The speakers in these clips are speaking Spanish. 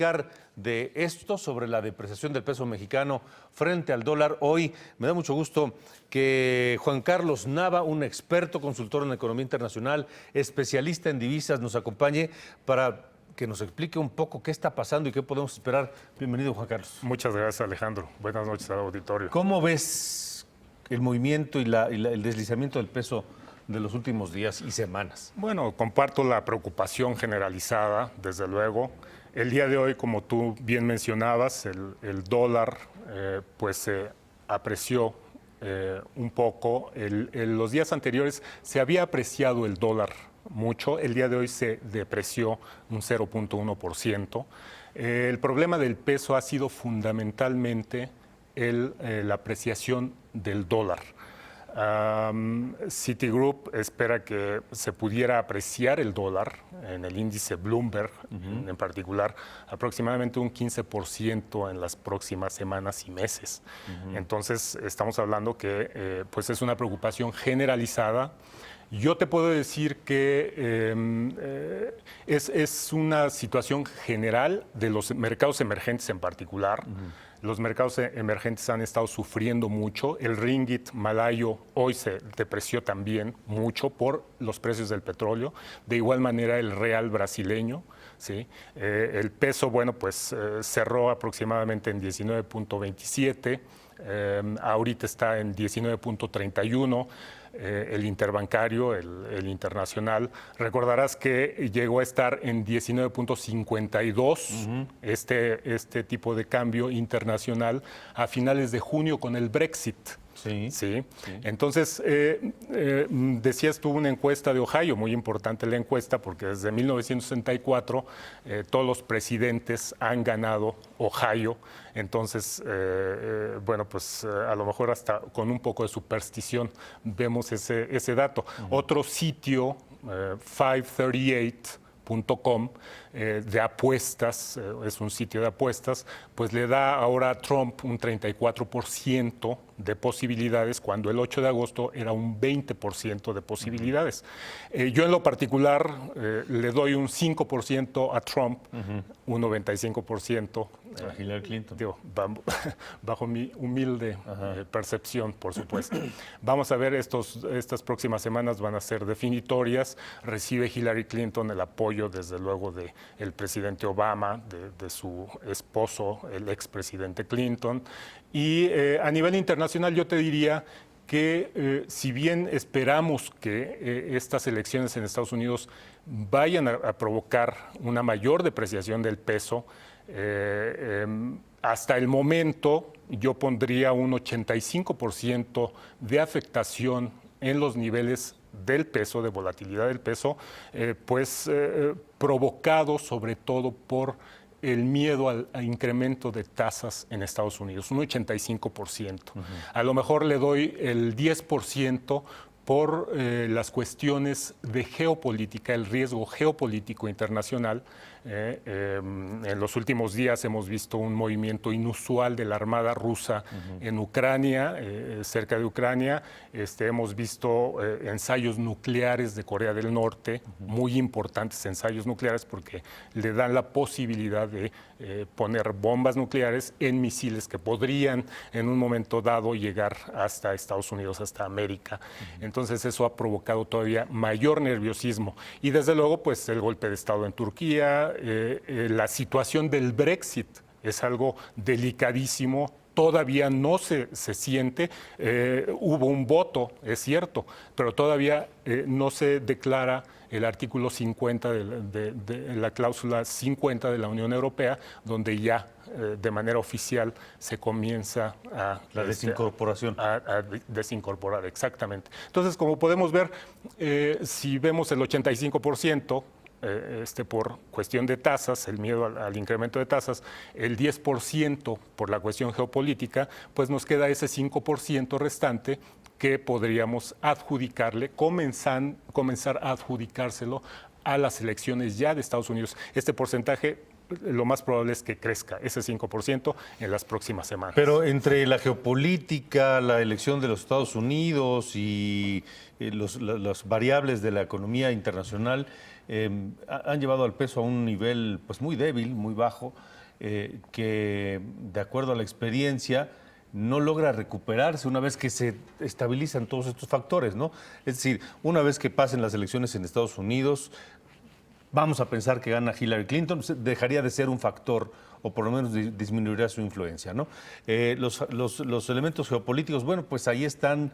platicar de esto, sobre la depreciación del peso mexicano frente al dólar. Hoy me da mucho gusto que Juan Carlos Nava, un experto consultor en economía internacional, especialista en divisas, nos acompañe para que nos explique un poco qué está pasando y qué podemos esperar. Bienvenido, Juan Carlos. Muchas gracias, Alejandro. Buenas noches al auditorio. ¿Cómo ves el movimiento y el deslizamiento del peso de los últimos días y semanas? Bueno, comparto la preocupación generalizada, desde luego. El día de hoy, como tú bien mencionabas, el dólar pues se apreció un poco. Los días anteriores se había apreciado el dólar mucho. El día de hoy se depreció un 0.1%. El problema del peso ha sido fundamentalmente la apreciación del dólar. Citigroup espera que se pudiera apreciar el dólar en el índice Bloomberg, en particular, aproximadamente un 15% en las próximas semanas y meses. Entonces, estamos hablando que pues es una preocupación generalizada. Yo te puedo decir que es una situación general de los mercados emergentes en particular. Los mercados emergentes han estado sufriendo mucho. El ringgit malayo hoy se depreció también mucho por los precios del petróleo. De igual manera el real brasileño. ¿Sí? El peso, bueno, pues cerró aproximadamente en 19.27. Ahorita está en 19.31. El interbancario, el internacional. Recordarás que llegó a estar en 19.52 este tipo de cambio internacional a finales de junio con el Brexit. Sí. Sí. Entonces, decías tú una encuesta de Ohio, muy importante la encuesta, porque desde 1964 todos los presidentes han ganado Ohio. Entonces, bueno, pues a lo mejor hasta con un poco de superstición vemos ese dato. Otro sitio, 538.com, de apuestas, es un sitio de apuestas, pues le da ahora a Trump un 34% de posibilidades, cuando el 8 de agosto era un 20% de posibilidades. Yo en lo particular le doy un 5% a Trump, un 95% a Hillary Clinton. Digo, bajo mi humilde percepción, por supuesto. Vamos a ver, estas próximas semanas van a ser definitorias. Recibe Hillary Clinton el apoyo, desde luego, del presidente Obama, de su esposo, el expresidente Clinton. Y a nivel internacional yo te diría que si bien esperamos que estas elecciones en Estados Unidos vayan a provocar una mayor depreciación del peso, hasta el momento yo pondría un 85% de afectación en los niveles del peso, de volatilidad del peso, provocado sobre todo por el miedo al incremento de tasas en Estados Unidos, un 85%. A lo mejor le doy el 10% por las cuestiones de geopolítica, el riesgo geopolítico internacional. En los últimos días hemos visto un movimiento inusual de la Armada rusa en Ucrania, cerca de Ucrania. Hemos visto ensayos nucleares de Corea del Norte, muy importantes ensayos nucleares, porque le dan la posibilidad de poner bombas nucleares en misiles que podrían en un momento dado llegar hasta Estados Unidos, hasta América. Entonces eso ha provocado todavía mayor nerviosismo. Y desde luego, pues el golpe de Estado en Turquía, la situación del Brexit es algo delicadísimo. Todavía no se siente, hubo un voto, es cierto, pero todavía no se declara el artículo 50 de la cláusula 50 de la Unión Europea, donde ya de manera oficial se comienza a... La desincorporación. A desincorporar, exactamente. Entonces, como podemos ver, si vemos el 85%, por cuestión de tasas, el miedo al incremento de tasas, el 10% por la cuestión geopolítica, pues nos queda ese 5% restante que podríamos adjudicarle, comenzar a adjudicárselo a las elecciones ya de Estados Unidos. Este porcentaje, lo más probable es que crezca, ese 5% en las próximas semanas. Pero entre la geopolítica, la elección de los Estados Unidos y las variables de la economía internacional, han llevado al peso a un nivel pues muy débil, muy bajo, que de acuerdo a la experiencia no logra recuperarse una vez que se estabilizan todos estos factores, ¿no? Es decir, una vez que pasen las elecciones en Estados Unidos, vamos a pensar que gana Hillary Clinton, dejaría de ser un factor o por lo menos disminuiría su influencia, ¿no? Los elementos geopolíticos, bueno, pues ahí están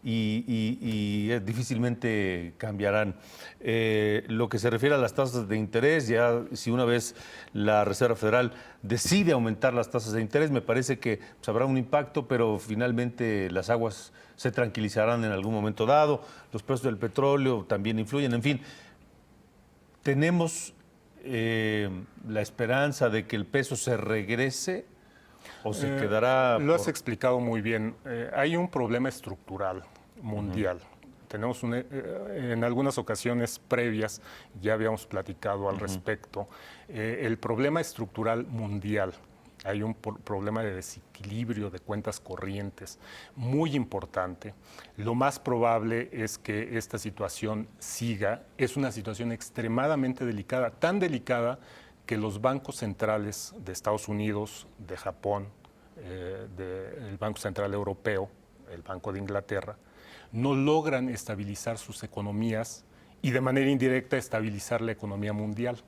y difícilmente cambiarán. Lo que se refiere a las tasas de interés, ya si una vez la Reserva Federal decide aumentar las tasas de interés, me parece que pues, habrá un impacto, pero finalmente las aguas se tranquilizarán en algún momento dado. Los precios del petróleo también influyen, en fin. Tenemos la esperanza de que el peso se regrese o se quedará. Lo has explicado muy bien. Hay un problema estructural mundial. Tenemos en algunas ocasiones previas ya habíamos platicado al respecto. El problema estructural mundial. Hay un problema de desequilibrio de cuentas corrientes muy importante. Lo más probable es que esta situación siga. Es una situación extremadamente delicada, tan delicada que los bancos centrales de Estados Unidos, de Japón, el Banco Central Europeo, el Banco de Inglaterra, no logran estabilizar sus economías y de manera indirecta estabilizar la economía mundial.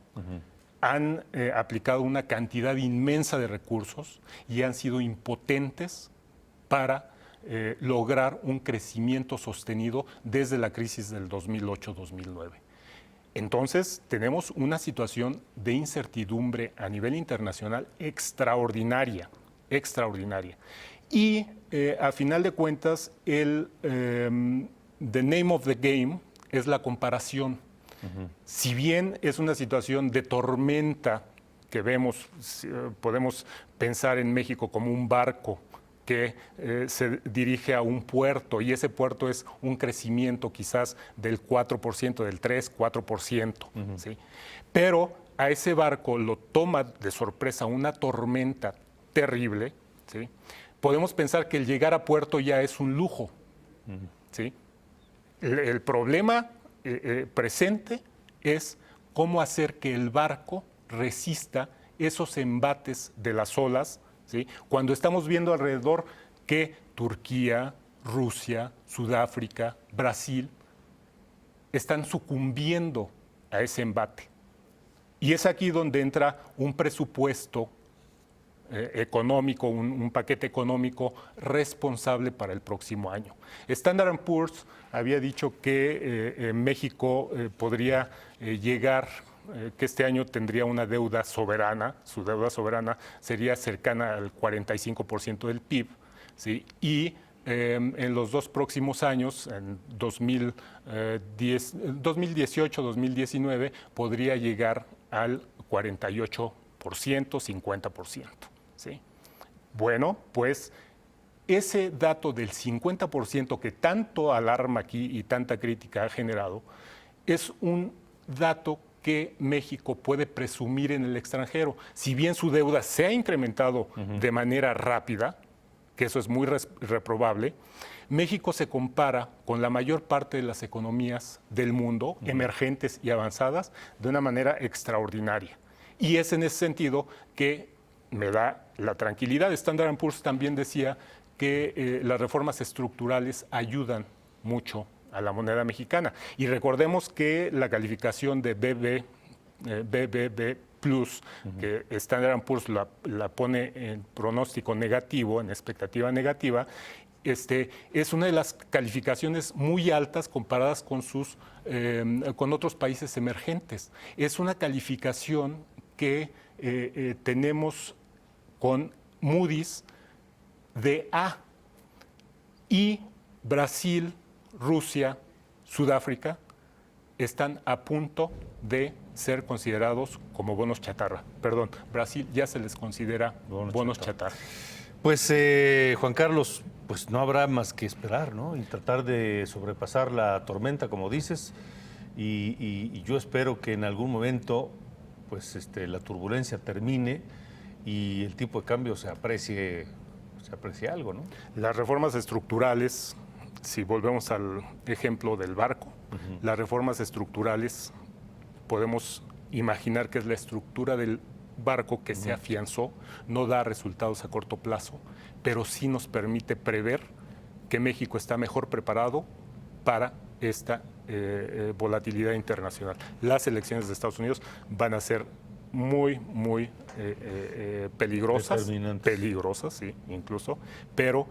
Han aplicado una cantidad inmensa de recursos y han sido impotentes para lograr un crecimiento sostenido desde la crisis del 2008-2009. Entonces, tenemos una situación de incertidumbre a nivel internacional extraordinaria. Y a final de cuentas, the name of the game es la comparación. Si bien es una situación de tormenta que vemos, podemos pensar en México como un barco que se dirige a un puerto y ese puerto es un crecimiento quizás del 4%, del 3-4%. ¿Sí? Pero a ese barco lo toma de sorpresa una tormenta terrible. ¿Sí? Podemos pensar que el llegar a puerto ya es un lujo. ¿Sí? El problema presente es cómo hacer que el barco resista esos embates de las olas, ¿sí? Cuando estamos viendo alrededor que Turquía, Rusia, Sudáfrica, Brasil están sucumbiendo a ese embate. Y es aquí donde entra un presupuesto económico, un paquete económico responsable para el próximo año. Standard & Poor's había dicho que México podría llegar, que este año tendría una deuda soberana, su deuda soberana sería cercana al 45% del PIB, ¿sí? Y en los dos próximos años, en 2018-2019, podría llegar al 48%, 50%. ¿Sí? Bueno, pues ese dato del 50% que tanto alarma aquí y tanta crítica ha generado, es un dato que México puede presumir en el extranjero. Si bien su deuda se ha incrementado de manera rápida, que eso es muy reprobable, México se compara con la mayor parte de las economías del mundo, emergentes y avanzadas, de una manera extraordinaria. Y es en ese sentido que me da la tranquilidad. Standard & Poor's también decía que las reformas estructurales ayudan mucho a la moneda mexicana. Y recordemos que la calificación de BBB Plus, que Standard & Poor's la pone en pronóstico negativo, en expectativa negativa, es una de las calificaciones muy altas comparadas con otros países emergentes. Es una calificación que tenemos con Moody's de A. Y Brasil, Rusia, Sudáfrica están a punto de ser considerados como bonos chatarra. Perdón, Brasil ya se les considera bonos chatarra. Pues Juan Carlos, pues no habrá más que esperar, ¿no? Y tratar de sobrepasar la tormenta, como dices, y yo espero que en algún momento pues la turbulencia termine y el tipo de cambio se aprecie algo, ¿no? Las reformas estructurales, si volvemos al ejemplo del barco, las reformas estructurales podemos imaginar que es la estructura del barco que se afianzó, no da resultados a corto plazo, pero sí nos permite prever que México está mejor preparado para esta volatilidad internacional. Las elecciones de Estados Unidos van a ser muy peligrosas, sí, incluso, pero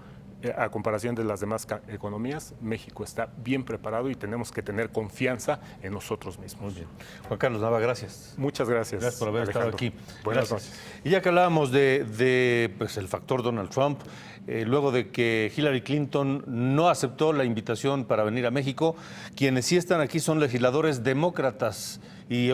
a comparación de las demás economías, México está bien preparado y tenemos que tener confianza en nosotros mismos. Muy bien. Juan Carlos Nava, gracias. Muchas gracias. Gracias por haber Alejandro. estado aquí. Buenas Gracias. noches. Y ya que hablábamos de pues, el factor Donald Trump, luego de que Hillary Clinton no aceptó la invitación para venir a México, quienes sí están aquí son legisladores demócratas y